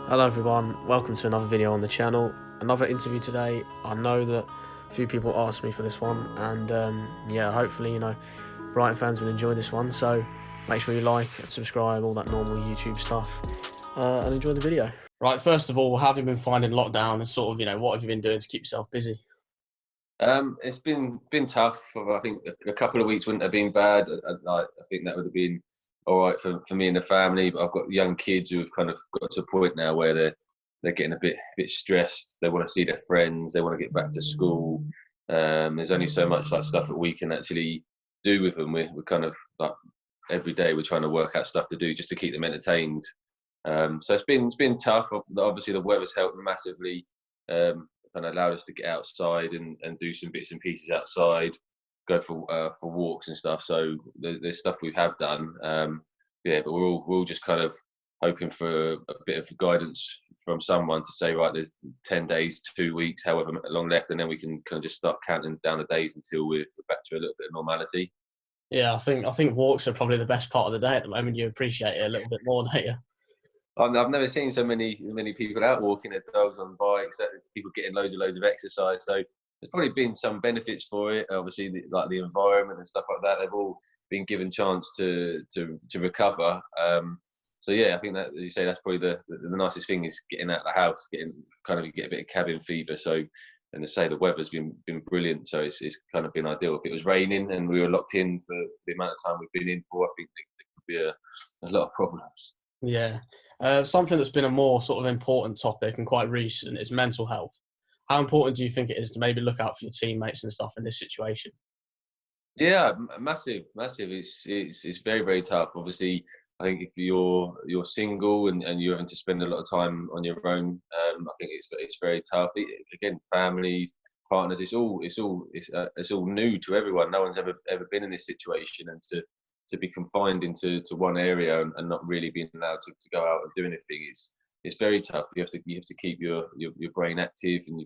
Hello everyone, welcome to another video on the channel. Another interview today. I know that a few people asked me for this one, and yeah, hopefully, Brighton fans will enjoy this one. So make sure you like and subscribe, all that normal YouTube stuff, and enjoy the video. Right, first of all, how have you been finding lockdown, and sort of, what have you been doing to keep yourself busy? It's been tough. I think a couple of weeks wouldn't have been bad. I think that would have been all right for me and the family. But I've got young kids who have kind of got to a point now where they're getting a bit stressed. They want to see their friends. They want to get back to school. There's only so much like stuff that we can actually do with them. We're kind of like every day we're trying to work out stuff to do just to keep them entertained. So it's been tough. Obviously the weather's helped massively. Kind of allowed us to get outside and do some bits and pieces outside, go for walks and stuff. So there's stuff we have done. Yeah, but we're all just kind of hoping for a bit of guidance from someone to say, right, there's 10 days, 2 weeks, however long left, and then we can kind of just start counting down the days until we're back to a little bit of normality. Yeah, I think walks are probably the best part of the day at the moment. You appreciate it a little bit more, don't you? I've never seen so many people out walking their dogs on bikes. People getting loads of exercise. So there's probably been some benefits for it. Obviously, like the environment and stuff like that, they've all been given chance to recover. So yeah, I think that, as you say, that's probably the nicest thing is getting out of the house, get a bit of cabin fever. So, and to say the weather's been brilliant. So it's kind of been ideal. If it was raining and we were locked in for the amount of time we've been in for, I think there could be a lot of problems. Yeah. Something that's been a more sort of important topic and quite recent is mental health. How important do you think it is to maybe look out for your teammates and stuff in this situation? Yeah, massive. It's very tough. Obviously, I think if you're single and you're having to spend a lot of time on your own, I think it's very tough. Again, families, partners, it's all new to everyone. No one's ever been in this situation, and to be confined into one area and not really being allowed to go out and do anything is very tough. You have to keep your brain active, and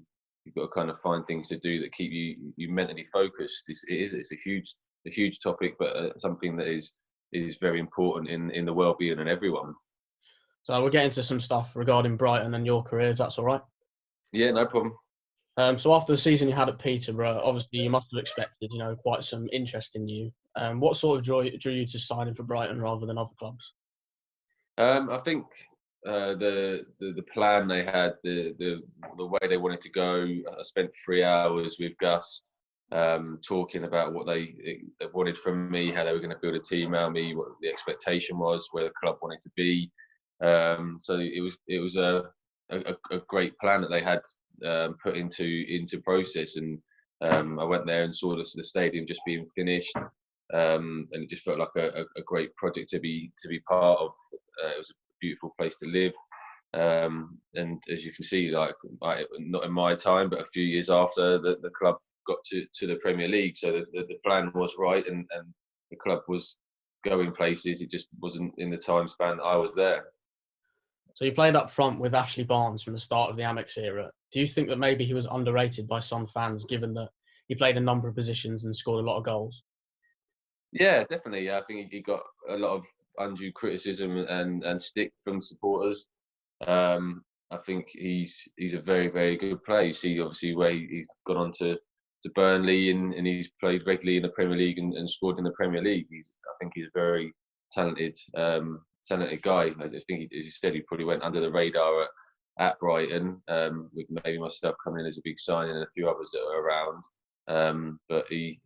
you've got to kind of find things to do that keep you mentally focused. It's a huge topic, but something that is very important in the well-being of everyone. So we'll get into some stuff regarding Brighton and your career, if that's all right. Yeah, no problem. So after the season you had at Peterborough, obviously you must have expected, quite some interest in you. What sort of drew you to signing for Brighton rather than other clubs? I think the plan they had, the way they wanted to go. I spent 3 hours with Gus, talking about what they wanted from me, how they were going to build a team around me, what the expectation was, where the club wanted to be. So it was a great plan that they had put into process, and I went there and saw the stadium just being finished, and it just felt like a great project to be part of. It was a beautiful place to live, and as you can see, not in my time, but a few years after, the club got to the Premier League. So the plan was right, and the club was going places. It just wasn't in the time span that I was there. So you played up front with Ashley Barnes from the start of the Amex era. Do you think that maybe he was underrated by some fans, given that he played a number of positions and scored a lot of goals? Yeah, definitely. I think he got a lot of undue criticism and stick from supporters. I think he's a very good player. You see, obviously, where he's gone on to Burnley and he's played regularly in the Premier League and scored in the Premier League. I think he's a very talented guy. I just think, as you said, he probably went under the radar at Brighton, with maybe myself coming in as a big signing and a few others that are around. But he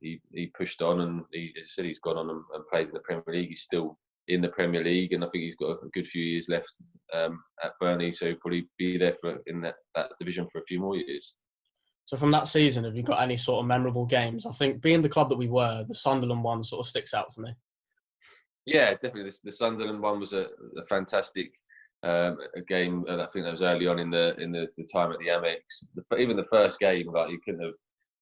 pushed on, and as I said, he's gone on and played in the Premier League. He's still in the Premier League, and I think he's got a good few years left at Burnley, so he'll probably be there in that division for a few more years. So from that season, have you got any sort of memorable games? I think being the club that we were, the Sunderland one sort of sticks out for me. Yeah, definitely. The Sunderland one was a fantastic a game, and I think that was early on in the time at the Amex. Even the first game, like, you couldn't have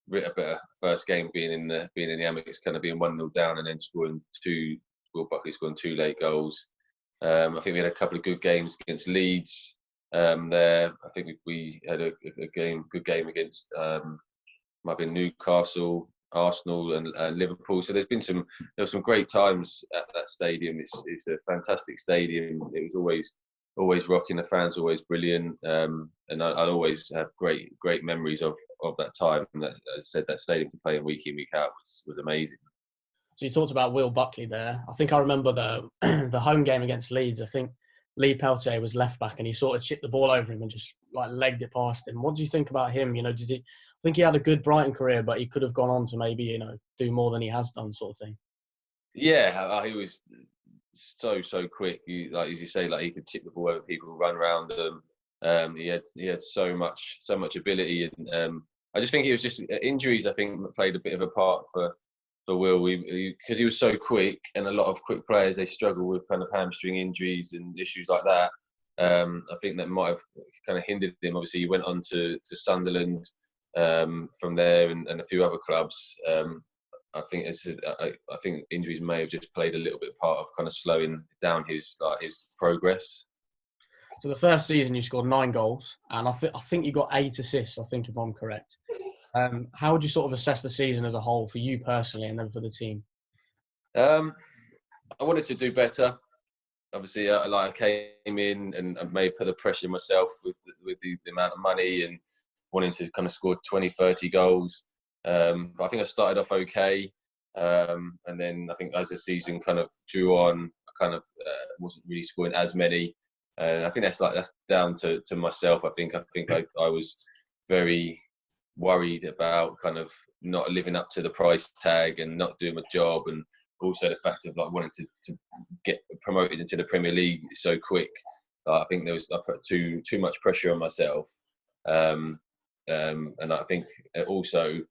written a better first game, being in the Amex, kind of being 1-0 down and then scoring Buckley scoring 2 late goals. I think we had a couple of good games against Leeds. There, I think we had a good game against might have been Newcastle, Arsenal, and Liverpool. So there were some great times at that stadium. It's a fantastic stadium. It was always always rocking. The fans always brilliant, and I always have great memories of that time. And that, as I said, that stadium to play in week out was amazing. So you talked about Will Buckley there. I think I remember the the home game against Leeds. I think Lee Peltier was left back, and he sort of chipped the ball over him and just like legged it past him. What do you think about him? You know, I think he had a good Brighton career, but he could have gone on to maybe do more than he has done, sort of thing. Yeah, he was so quick. Like as you say, like he could chip the ball over people, run around them. He had so much ability, and I just think it was just injuries. I think played a bit of a part for Will, because he was so quick, and a lot of quick players, they struggle with kind of hamstring injuries and issues like that. I think that might have kind of hindered him. Obviously, he went on to Sunderland from there, and a few other clubs. I think injuries may have just played a little bit part of kind of slowing down his progress. So the first season you scored 9 goals, and I think you got 8 assists. I think, if I'm correct. How would you sort of assess the season as a whole for you personally, and then for the team? I wanted to do better. Obviously, I came in and I may have put the pressure on myself with the amount of money and wanting to kind of score 20, 30 goals. But I think I started off okay. And then I think as the season kind of drew on, I kind of wasn't really scoring as many. And I think that's down to myself. I think I was very worried about kind of not living up to the price tag and not doing my job, and also the fact of like wanting to get promoted into the Premier League so quick. I think I put too much pressure on myself, and I think also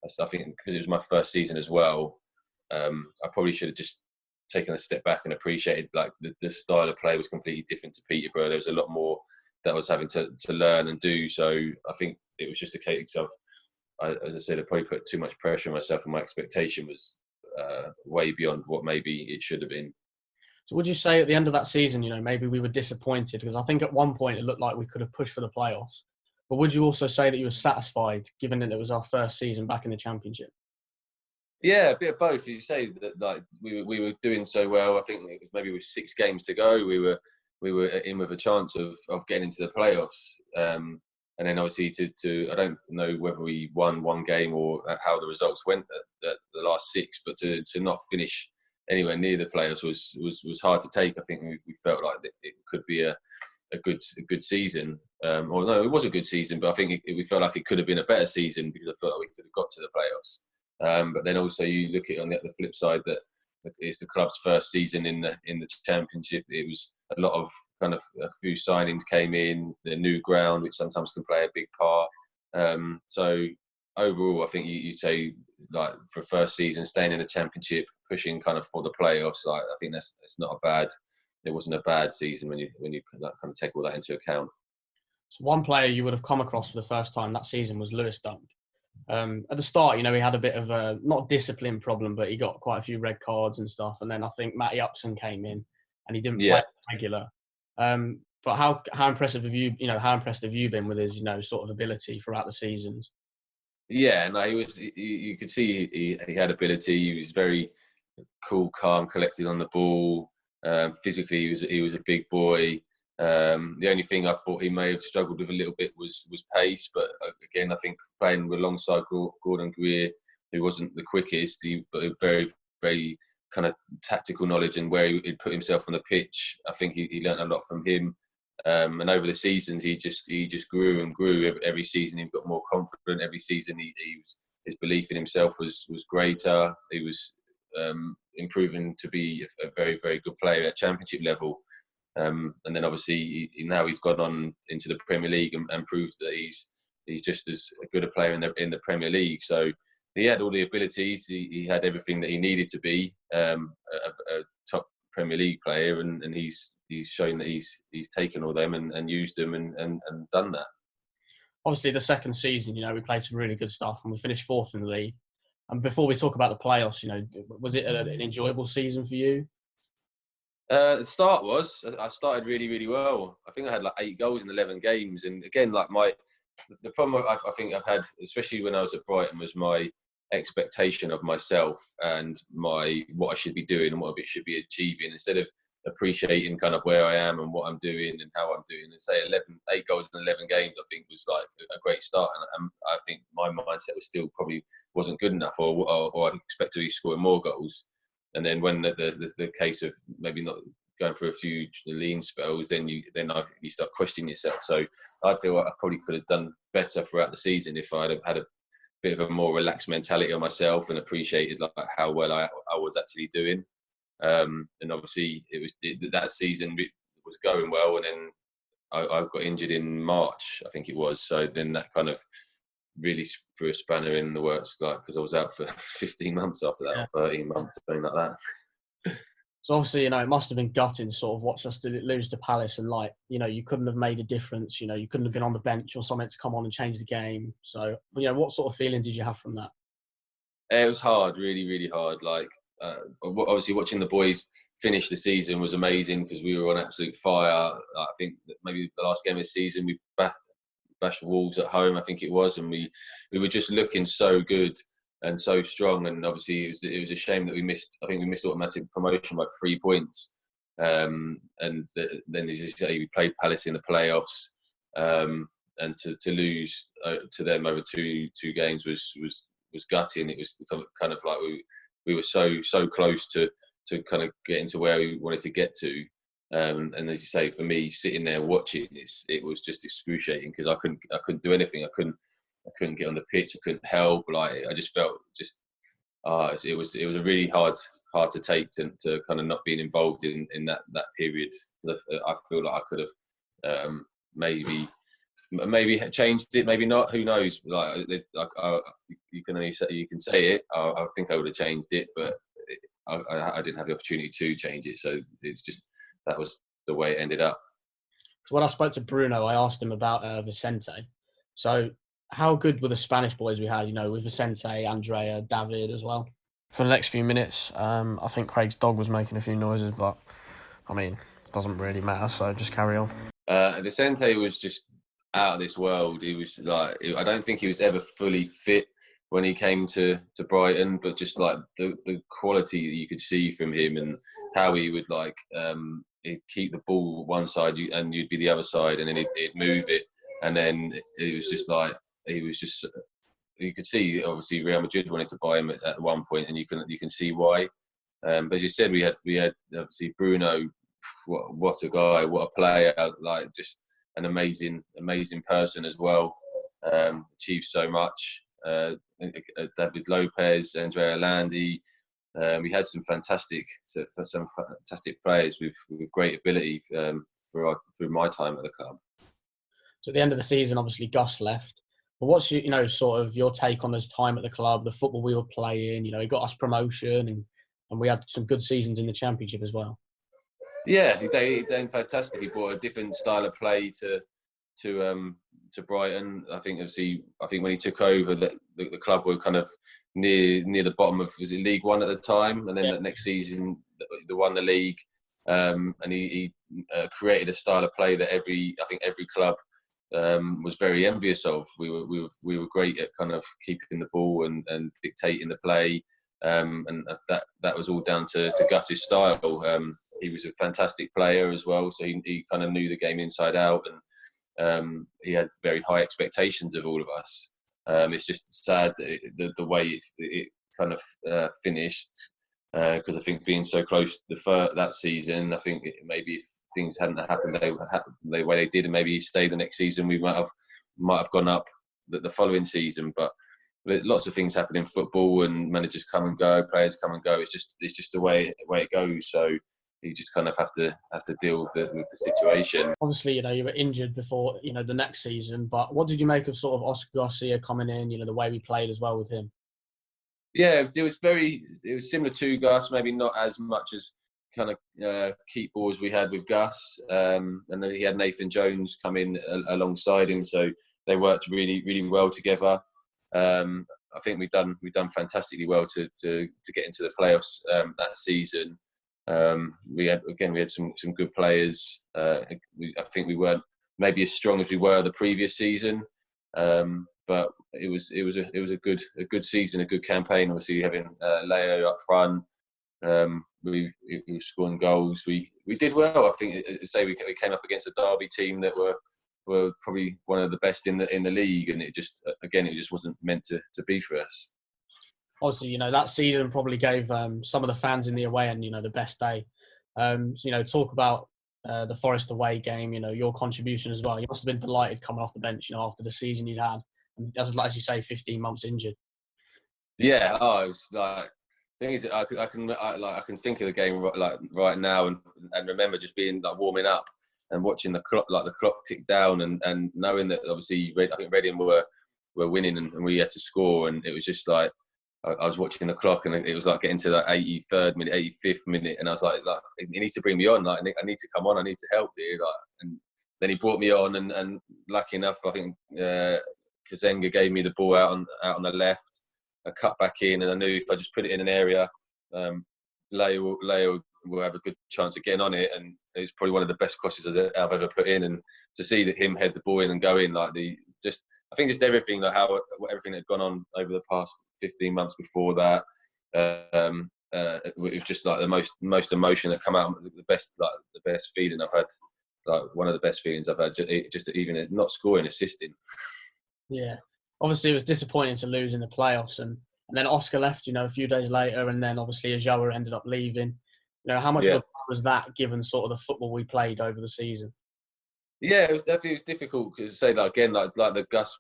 because it was my first season as well, I probably should have just taken a step back and appreciated like the style of play was completely different to Peterborough. There was a lot more that I was having to learn and do. So I think it was just a case of, as I said, I probably put too much pressure on myself, and my expectation was way beyond what maybe it should have been. So would you say at the end of that season, maybe we were disappointed? Because I think at one point it looked like we could have pushed for the playoffs. But would you also say that you were satisfied, given that it was our first season back in the Championship? Yeah, a bit of both. You say that like we were doing so well. I think it was maybe with 6 games to go, we were in with a chance of getting into the playoffs. And then obviously I don't know whether we won one game or how the results went at the last 6, but to not finish anywhere near the playoffs was hard to take. I think we felt like it could be a good season. Or no, it was a good season, but I think we felt like it could have been a better season because I felt like we could have got to the playoffs. But then also you look at it on the flip side that it's the club's first season in the Championship. It was a lot of kind of a few signings came in, the new ground, which sometimes can play a big part. So overall, I think you'd say like for first season, staying in the Championship, pushing kind of for the playoffs. Like I think it's not a bad. It wasn't a bad season when you kind of take all that into account. So one player you would have come across for the first time that season was Lewis Dunk. At the start, he had a bit of a not discipline problem, but he got quite a few red cards and stuff. And then I think Matty Upson came in, and he didn't play regular. But how impressive have you how impressed have you been with his sort of ability throughout the seasons? Yeah, no, he was. You could see he had ability. He was very cool, calm, collected on the ball. Physically, he was a big boy. The only thing I thought he may have struggled with a little bit was pace, but again, I think playing alongside Gordon Greer, who wasn't the quickest, but very, very kind of tactical knowledge and where he'd put himself on the pitch. I think he learnt a lot from him, and over the seasons, he just grew and grew. Every season, he got more confident. Every season, his belief in himself was greater. He was improving to be a very, very good player at Championship level. And then obviously now he's gone on into the Premier League and proved that he's just as good a player in the Premier League. So he had all the abilities. He had everything that he needed to be a top Premier League player, and he's shown that he's taken all them and used them and done that. Obviously, the second season, we played some really good stuff, and we finished 4th in the league. And before we talk about the playoffs, was it an enjoyable season for you? The start I started really, really well. I think I had like 8 goals in 11 games. And again, like the problem I think I've had, especially when I was at Brighton, was my expectation of myself and what I should be doing and what I should be achieving. Instead of appreciating kind of where I am and what I'm doing and how I'm doing. And say 8 goals in 11 games, I think was like a great start. And I think my mindset was still probably wasn't good enough, or I expect to be scoring more goals. And then when the case of maybe not going through a few lean spells, then you start questioning yourself. So I feel like I probably could have done better throughout the season if I'd have had a bit of a more relaxed mentality on myself and appreciated like how well I was actually doing. And obviously that season was going well, and then I got injured in March, I think it was. So then that kind of really threw a spanner in the works, like, because I was out for 15 months after that, or 13 months, something like that. So obviously, it must have been gutting to sort of watch us lose to Palace, and you couldn't have made a difference. You couldn't have been on the bench or something to come on and change the game. So, what sort of feeling did you have from that? It was hard, really, really hard. Like, obviously watching the boys finish the season was amazing because we were on absolute fire. I think that maybe the last game of the season we bashed Wolves at home, I think it was, and we were just looking so good and so strong. And obviously it was a shame that we missed. I think we missed automatic promotion by 3 points. And then as you say, we played Palace in the playoffs, and to lose to them over two games was gutting. It was kind of like we were so close to kind of getting to where we wanted to get to. And as you say, for me, sitting there watching, it was just excruciating because I couldn't do anything. I couldn't get on the pitch. I couldn't help. Like, I just felt it was a really hard to take to kind of not being involved in that period. I feel like I could have maybe changed it, maybe not. Who knows? Like, you can say it. I think I would have changed it, but I didn't have the opportunity to change it. So it's just that was the way it ended up. So when I spoke to Bruno, I asked him about Vicente. So how good were the Spanish boys we had? With Vicente, Andrea, David as well. For the next few minutes, I think Craig's dog was making a few noises, but I mean, it doesn't really matter. So just carry on. Vicente was just out of this world. He was like, I don't think he was ever fully fit when he came to Brighton, but just like the quality that you could see from him and how he would like he'd keep the ball one side and you'd be the other side, and then he'd move it, and then it was just like you could see obviously Real Madrid wanted to buy him at one point, and you can see why. But as you said, we had obviously Bruno. What a guy! What a player! Like, just an amazing person as well. Achieved so much. David Lopez, Andrea Landi. We had some fantastic players with great ability through my time at the club. So at the end of the season, obviously Gus left. But what's sort of your take on his time at the club, the football we were playing? He got us promotion, and we had some good seasons in the Championship as well. Yeah, he done fantastic. He brought a different style of play to Brighton. I think when he took over, the club were kind of near the bottom of, was it League One at the time, and then the next season they won the league. And he created a style of play that every club was very envious of. We were great at kind of keeping the ball and dictating the play, and that was all down to Gus's style. He was a fantastic player as well, so he kind of knew the game inside out, and he had very high expectations of all of us. It's just sad the way it kind of finished, because I think being so close that season, I think maybe if things hadn't happened the way they did, and maybe he stayed the next season, we might have gone up the following season. But lots of things happen in football, and managers come and go, players come and go. It's just the way it goes. So you just kind of have to deal with the situation. Obviously, you were injured before, the next season. But what did you make of sort of Oscar Garcia coming in? The way we played as well with him. Yeah, it was similar to Gus, maybe not as much as kind of keep balls we had with Gus. And then he had Nathan Jones come in alongside him, so they worked really, really well together. I think we've done fantastically well to get into the playoffs that season. We had some good players. I think we weren't maybe as strong as we were the previous season, but it was a good season, a good campaign. Obviously having Leo up front, we were scoring goals. We did well. I think we came up against a Derby team that were probably one of the best in the league, and it just wasn't meant to be for us. Obviously, that season probably gave some of the fans in the away end, the best day. Talk about the Forest away game, your contribution as well. You must have been delighted coming off the bench, after the season you'd had. And as you say, 15 months injured. Yeah, it was like, thing is, I can think of the game right now and remember just being like warming up and watching the clock tick down and knowing that obviously I think Reading were winning and we had to score, and it was just like I was watching the clock and it was like getting to the 83rd minute, 85th minute, and I was like he needs to bring me on, like I need to come on, I need to help here, and then he brought me on, and lucky enough I think Kazenga gave me the ball out on the left. I cut back in, and I knew if I just put it in an area, Leo will have a good chance of getting on it. And it's probably one of the best crosses I've ever put in. And to see that him head the ball in and go in, I think just everything, like everything that had gone on over the past 15 months before that, it was just like the most emotion that come out. The best feeling I've had, like one of the best feelings I've had, just even not scoring, assisting. Yeah. Obviously, it was disappointing to lose in the playoffs, and then Oscar left, a few days later, and then obviously Ajawa ended up leaving. How much of a was that, given sort of the football we played over the season? Yeah, it was difficult because, say, like the Gus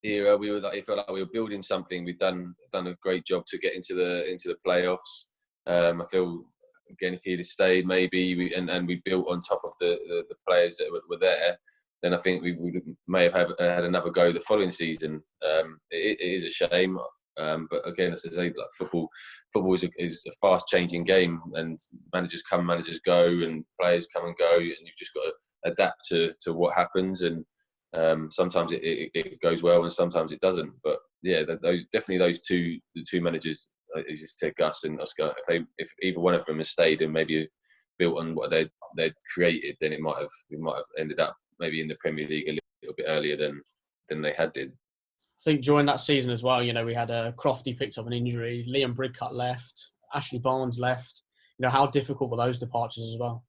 era, we were it felt like we were building something. We'd done a great job to get into the playoffs. I feel again, if he'd have stayed, maybe we built on top of the players that were there, then I think we may have had another go the following season. It is a shame, but again, as I say, like football is a fast-changing game, and managers come, managers go, and players come and go, and you've just got to adapt to what happens. And sometimes it goes well, and sometimes it doesn't. But yeah, definitely the two managers, as you said, Gus and Oscar. If either one of them has stayed and maybe built on what they'd created, then we might have ended up maybe in the Premier League a little bit earlier than they had did. I think during that season as well, we had Crofty picked up an injury, Liam Bridcut left, Ashley Barnes left. How difficult were those departures as well?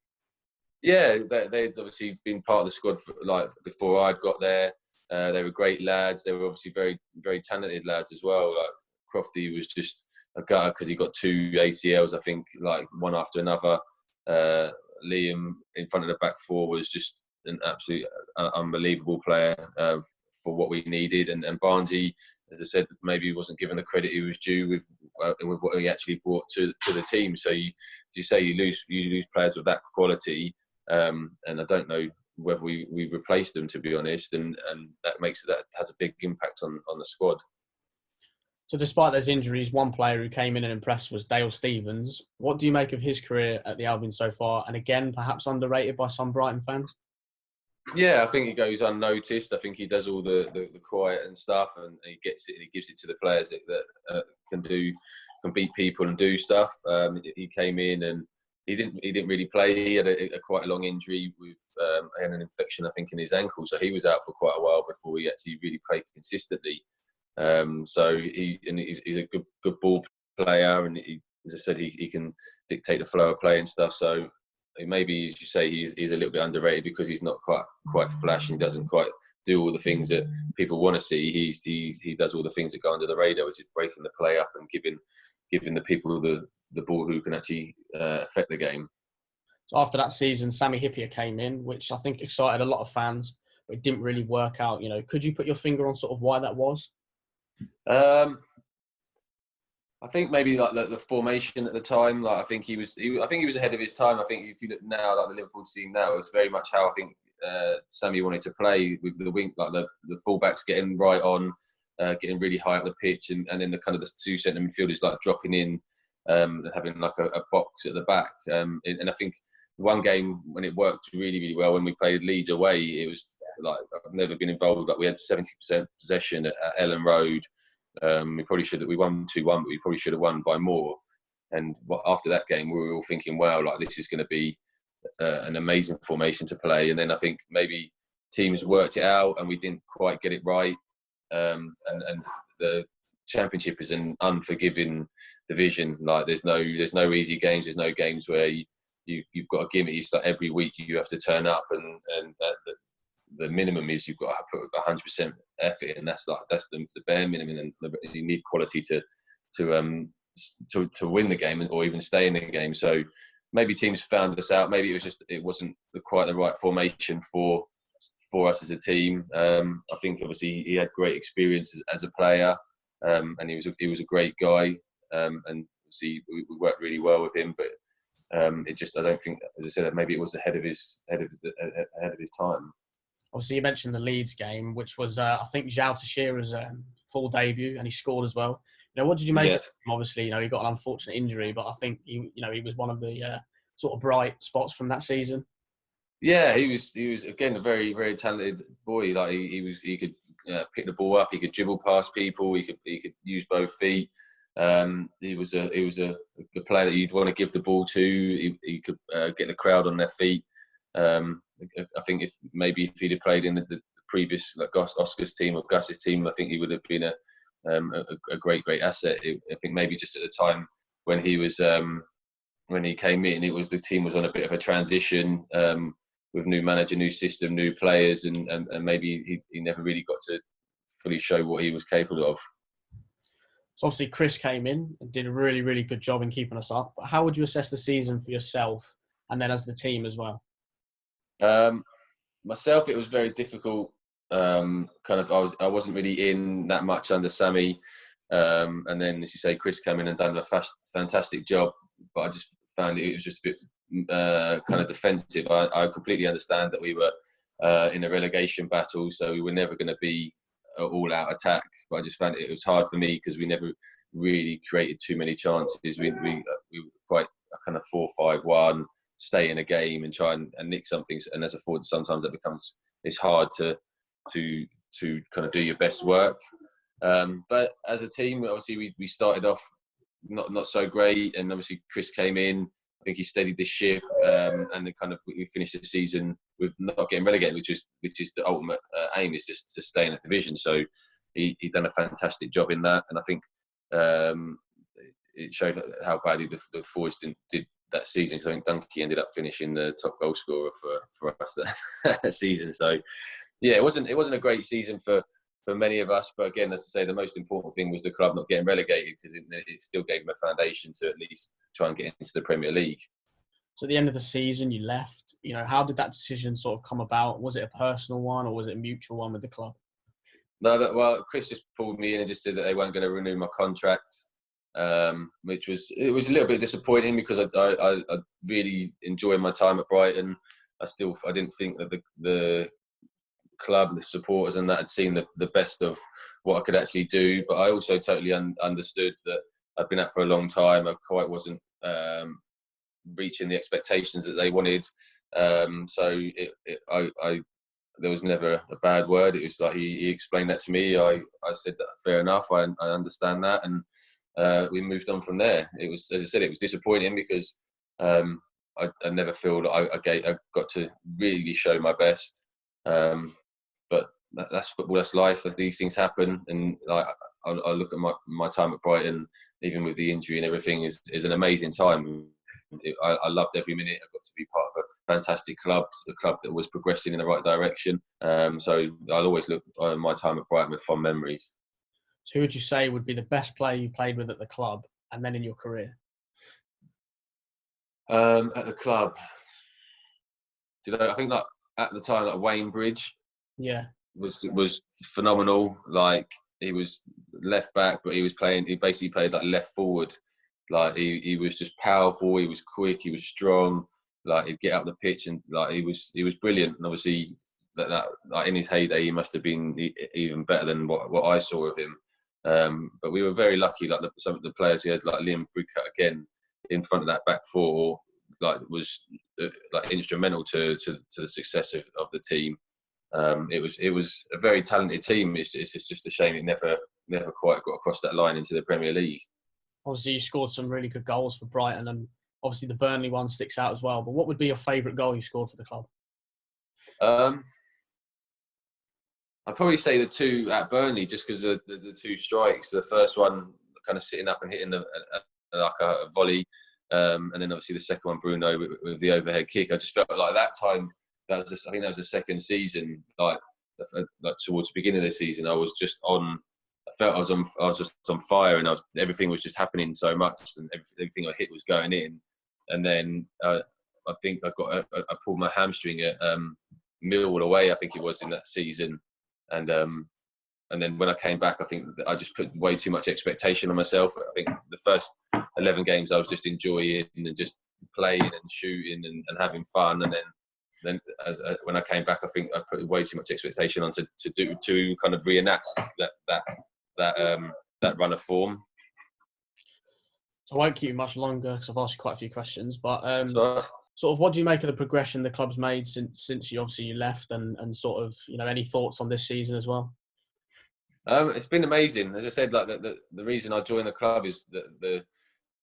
Yeah, they'd obviously been part of the squad before I'd got there. They were great lads. They were obviously very, very talented lads as well. Like Crofty was just a gutter because he got 2 ACLs, I think, like one after another. Liam in front of the back four was just an absolute unbelievable player for what we needed, and Barnesy, as I said, maybe wasn't given the credit he was due with what he actually brought to the team. So you lose players of that quality, and I don't know whether we replaced them, to be honest, and that has a big impact on the squad. So despite those injuries, one player who came in and impressed was Dale Stephens. What do you make of his career at the Albion so far? And again, perhaps underrated by some Brighton fans? Yeah, I think he goes unnoticed. I think he does all the quiet and stuff, and he gets it and he gives it to the players that can beat people and do stuff. He came in and he didn't really play. He had quite a long injury with had an infection, I think, in his ankle, so he was out for quite a while before he actually really played consistently. So he's a good ball player, and as I said, he can dictate the flow of play and stuff. So maybe, as you say, he's a little bit underrated because he's not quite flash and doesn't quite do all the things that people want to see. He does all the things that go under the radar, which is breaking the play up and giving the people the ball who can actually affect the game. So after that season, Sammy Hippier came in, which I think excited a lot of fans, but it didn't really work out. Could you put your finger on sort of why that was? I think maybe like the formation at the time. Like I think he was ahead of his time. I think if you look now, like the Liverpool team now, it's very much how I think Sammy wanted to play, with the wing, like the fullbacks getting right on, getting really high up the pitch, and then the kind of the 2 centre midfielders like dropping in and having like a box at the back. And I think one game when it worked really, really well, when we played Leeds away, it was like I've never been involved. Like we had 70% possession at Ellen Road. We won 2-1, but we probably should have won by more. And after that game, we were all thinking, wow, like this is going to be an amazing formation to play. And then I think maybe teams worked it out and we didn't quite get it right. And the Championship is an unforgiving division. Like there's no easy games. There's no games where you've got a gimmick. It's like every week you have to turn up, and the minimum is you've got to put 100% effort in. That's the bare minimum, and you need quality to win the game or even stay in the game. So maybe teams found us out. Maybe it wasn't quite the right formation for us as a team. I think obviously he had great experience as a player, and he was a great guy, and obviously we worked really well with him. But I don't think, as I said, maybe it was ahead of his time. Obviously, you mentioned the Leeds game, which was, I think, João Teixeira's full debut, and he scored as well. What did you make of him? Obviously, he got an unfortunate injury, but I think he was one of the sort of bright spots from that season. Yeah, he was again a very, very talented boy. Like he could pick the ball up, he could dribble past people, he could use both feet. He was a player that you'd want to give the ball to. He could get the crowd on their feet. I think if he'd have played in the previous Oscar's team or Gus's team, I think he would have been a great asset. I think maybe just at the time when he was when he came in, the team was on a bit of a transition with new manager, new system, new players, and maybe he never really got to fully show what he was capable of. So obviously Chris came in and did a really, really good job in keeping us up. But how would you assess the season for yourself and then as the team as well? Myself, it was very difficult. I wasn't really in that much under Sammy, and then, as you say, Chris came in and done a fantastic job. But I just found it was just a bit kind of defensive. I completely understand that we were in a relegation battle, so we were never going to be all-out attack. But I just found it was hard for me because we never really created too many chances. We were quite a kind of 4-5-1. Stay in a game and try and nick something, and as a forward, sometimes it's hard to kind of do your best work. But as a team, obviously we started off not so great, and obviously Chris came in. I think he steadied the ship, and then kind of we finished the season with not getting relegated, which is the ultimate aim, is just to stay in the division. So he done a fantastic job in that, and I think it showed how badly the forwards did that season, because I think Dunkey ended up finishing the top goal scorer for us that season. So yeah, it wasn't a great season for many of us, but again, as I say, the most important thing was the club not getting relegated, because it still gave them a foundation to at least try and get into the Premier League. So at the end of the season, you left. How did that decision sort of come about? Was it a personal one or was it a mutual one with the club? No, Chris just pulled me in and just said that they weren't going to renew my contract. Which was a little bit disappointing, because I really enjoyed my time at Brighton. I didn't think that the club, the supporters and that had seen the best of what I could actually do, but I also totally understood that I'd been out for a long time. I quite wasn't reaching the expectations that they wanted, so there was never a bad word. It was like he explained that to me. I said that fair enough, I understand that, and we moved on from there. It was, as I said, it was disappointing because I never feel that I got to really show my best. But that's football, that's life. As these things happen, and I look at my time at Brighton, even with the injury and everything, is an amazing time. I loved every minute. I got to be part of a fantastic club, a club that was progressing in the right direction. So I'll always look at my time at Brighton with fond memories. So who would you say would be the best player you played with at the club and then in your career? At the club, I think at the time, Wayne Bridge, was phenomenal. Like, he was left back, but he basically played like left forward. Like, he was just powerful. He was quick. He was strong. Like, he'd get up the pitch, and like he was brilliant. And obviously, that like in his heyday, he must have been even better than what I saw of him. But we were very lucky. Like, some of the players we had, like Liam Bridcut again in front of that back four, like was like instrumental to the success of the team. It was a very talented team. It's just a shame it never quite got across that line into the Premier League. Obviously, you scored some really good goals for Brighton, and obviously the Burnley one sticks out as well. But what would be your favourite goal you scored for the club? I'd probably say the two at Burnley, just because of the two strikes. The first one, kind of sitting up and hitting like a volley, and then obviously the second one, Bruno with the overhead kick. I just felt like that time. I think that was the second season. Like towards the beginning of the season, I was just on. I felt I was just on fire, and everything was just happening so much, and everything I hit was going in. And then I think I pulled my hamstring at Millwall away. I think it was in that season. And then when I came back, I think I just put way too much expectation on myself. I think the first 11 games I was just enjoying and just playing and shooting and having fun. And then when I came back, I think I put way too much expectation on to kind of reenact that run of form. So I won't keep you much longer because I've asked you quite a few questions. But So, sort of, what do you make of the progression the club's made since you left, and sort of, any thoughts on this season as well? it's been amazing. As I said, like the reason I joined the club is the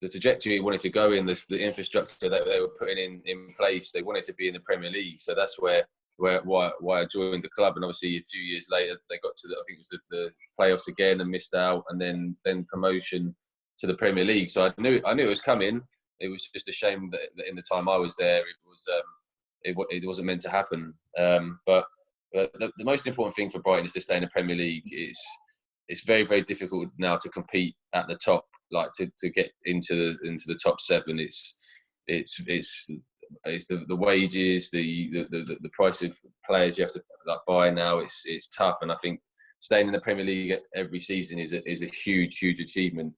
trajectory it wanted to go in, the infrastructure that they were putting in place. They wanted to be in the Premier League, so that's why I joined the club. And obviously, a few years later, they got to I think it was the playoffs again and missed out, and then promotion to the Premier League. So I knew it was coming. It was just a shame that in the time I was there, it wasn't meant to happen. But the most important thing for Brighton is to stay in the Premier League. It's very, very difficult now to compete at the top, like to get into the top 7. It's the wages, the price of players you have to buy now. It's tough, and I think staying in the Premier League every season is a huge achievement.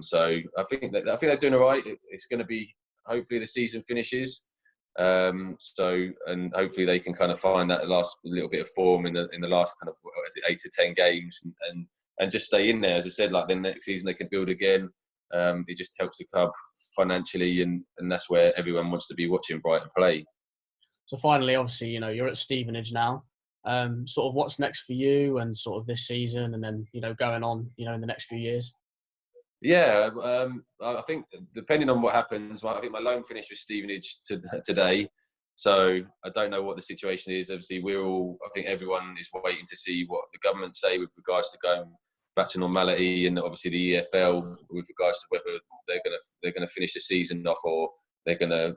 So I think they're doing all right. It's going to be, hopefully the season finishes. And hopefully they can kind of find that last little bit of form in the last kind of 8 to 10 games and just stay in there. As I said, like then next season they can build again. It just helps the club financially, and that's where everyone wants to be watching Brighton play. So finally, obviously, you're at Stevenage now. Sort of what's next for you, and sort of this season, and then going on, in the next few years. Yeah, I think depending on what happens, I think my loan finished with Stevenage today, so I don't know what the situation is. Obviously, I think everyone is waiting to see what the government say with regards to going back to normality, and obviously the EFL with regards to whether they're gonna finish the season off or they're gonna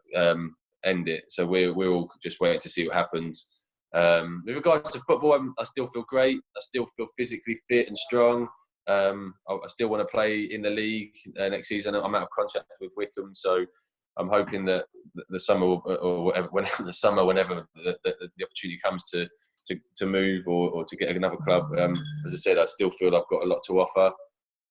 end it. So we're all just waiting to see what happens. With regards to football, I still feel great. I still feel physically fit and strong. I still want to play in the league next season. I'm out of contract with Wycombe, so I'm hoping that the summer or whatever, whenever the opportunity comes to move or to get another club. As I said, I still feel I've got a lot to offer.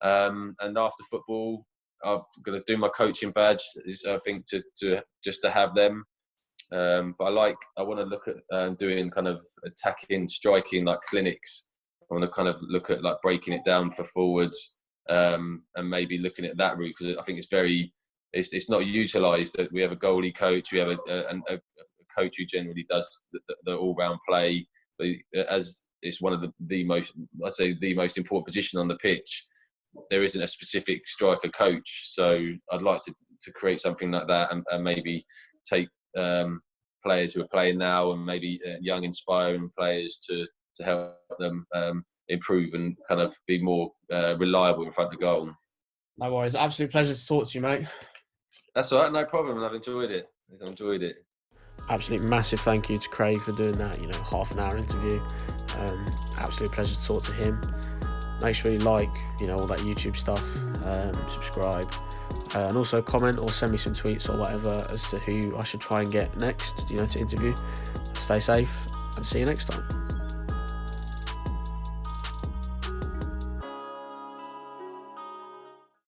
And after football, I've got to do my coaching badge. I think to have them. But I want to look at doing kind of attacking, striking like clinics. I want to kind of look at like breaking it down for forwards, and maybe looking at that route, because I think it's not utilised. We have a goalie coach, we have a coach who generally does the all-round play, but as it's one of the most, I'd say the most important position on the pitch, there isn't a specific striker coach. So I'd like to create something like that, and maybe take players who are playing now, and maybe young inspiring players to help them improve and kind of be more reliable in front of goal. No worries. Absolute pleasure to talk to you, mate. That's all right, no problem. I've enjoyed it. Absolute massive thank you to Craig for doing that, half an hour interview. Absolute pleasure to talk to him. Make sure you like, all that YouTube stuff, subscribe, and also comment or send me some tweets or whatever as to who I should try and get next, to interview. Stay safe and see you next time.